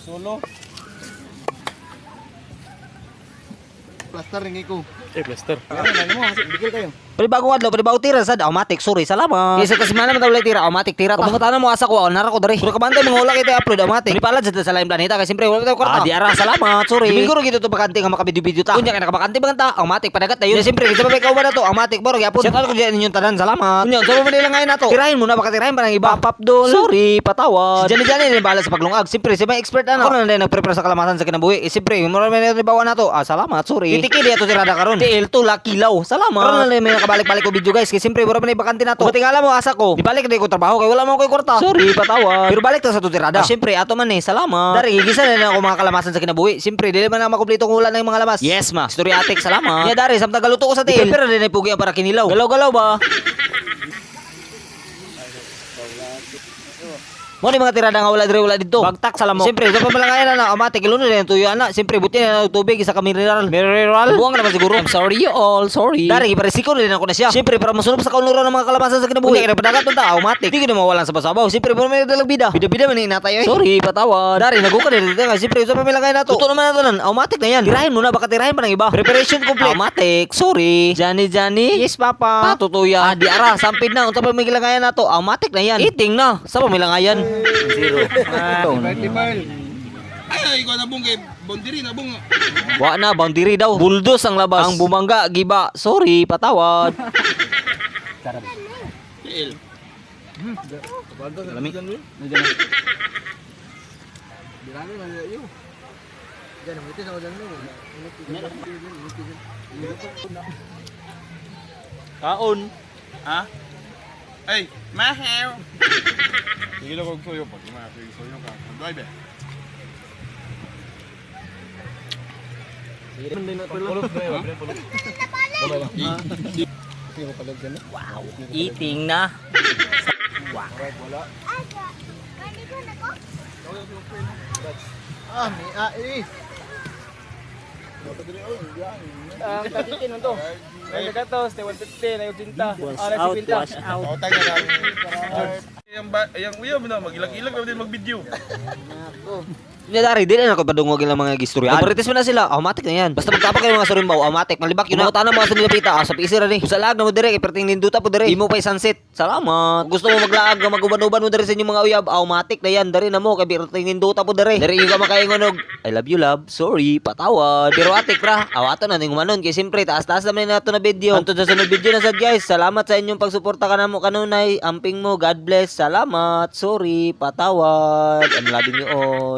Solo. Plaster ringi ko. Plaster. Ano mo, bigil kayo. Pwede bagong adlaw, pwede bago tira sad automatic. Sorry, salamat. Kasi kasi man naman tira automatic tira. Kung mga mo asa ko, nara ko diri. Puro ka bantay mga wala kita upload automatic. Pwede pala sa lain planeta kasi siyempre wala tayo kwarta. Di ara, salamat. Sorry. Siguro gito to bakante nga makabidyo-bidyo ta. Kunya ka nakabakante banganta, automatic padagat tayo. Siyempre kasi pa ikaw ba na to, automatic boro gyapon. Shout out ko diyan inyong tanan, salamat. Kunya, sa mo nila ngayon nato. Tirahin mo na baka tirahin pa ng iba. Papdol. Sorry, patawad. Si Jani ni bala sa paglungag. Siyempre si may expert ano. Ako na din nagprepare sa kalamasan sa kinabuhi. Siyempre, mo na may bawa na to. Salamat, sorry. Kitiki di ato tirada karon. TL to lakilaw. Salamat. Karon na may nakabalik-balik ko video guys. Kasi siyempre wala pa na ibakante na to. Buti nga alam mo asa ko. Di balik na ko trabaho kay wala mo ko kwarta. Sorry, patawad. Pero balik ta sa tutirada. Siyempre ato man salamat. Dari gigisa na ako mga kalamasan sa kinabuhi. Siyempre dili man na makumpleto kung wala na yung mga lamas. Yes ma. Storyatic, salamat. Ya dari samtang galuto ko sa tail. Pero din ay pugi ang para kinilaw. Galaw-galaw ba? Mo ni mga tirada nga wala dito. Bagtak sa lamok. Siyempre, sa pamalangayan na automatic iluno din tuyo ana. Siyempre, buti na tubig isa ka mineral. Mineral. Buwang naman siguro. I'm sorry you all. Sorry. Dari iparesiko din ako na siya. Siyempre, para masunod sa kaunlaran ng mga kalabasan sa kinabuhi. Kaya padagat ta automatic. Di ko na mawalan sa basabaw. Siyempre, mo may dalag bida. Bida man inatay. Sorry, patawad. Dari naguka din dito nga. Siyempre, sa pamalangayan na to. Tuto naman nato nan. Automatic na yan. Tirahin mo na baka tirahin pa ng iba. Preparation complete. Automatic. Sorry. Johnny. Yes, papa. Patutuya. Di ara, sampid na. Unta pa may kilangayan na to. Automatic na yan. Eating na. Sa pamilangayan. Zero. Ay, ikaw na bungkay. Boundary na bunga. Wa na, boundary daw. Buldos ang labas. Ang bumangga, giba. Sorry, patawad. TL. Lami. Birano na yun. Diyan, muti sa wajan mo. Kaon. Ha? Ay, mahaw. Sige lang kong soyo pag soyo ka. Drive eh. Wow, eating na. Ang katikin nun to. Ay, nagatos, 150, na yung tinta. Wash out. Otang na lang. Yang uyo mo na, mag-ilag-ilag na din mag-video. Nya dari, di na ako padungog ilang mga gistorya. Pagparites mo na sila, automatic na yan. Basta magtapak kayo mga surimbaw, automatic. Malibak yun na. Kung mga sa nilapita, sa pisir na ni. Kung sa lag na mo dire, iperting ninduta po dire. Di mo pa sunset. Salamat. Gusto mo maglaag, mag-uban-uban mo dire sa inyong mga uyab, automatic na yan. Dari na mo, kay iperting ninduta po dire. Dari yung ka makaingonog, I love you love, sorry, patawad. Pero atik ra, awato na ning umanon. Kaya siyempre, taas-taas naman na ito na video. Anto sa sunod video na sad guys. Salamat sa inyong pagsuporta ka na mo kanunay. Amping mo, God bless. Salamat, sorry, patawad. I'm loving you all.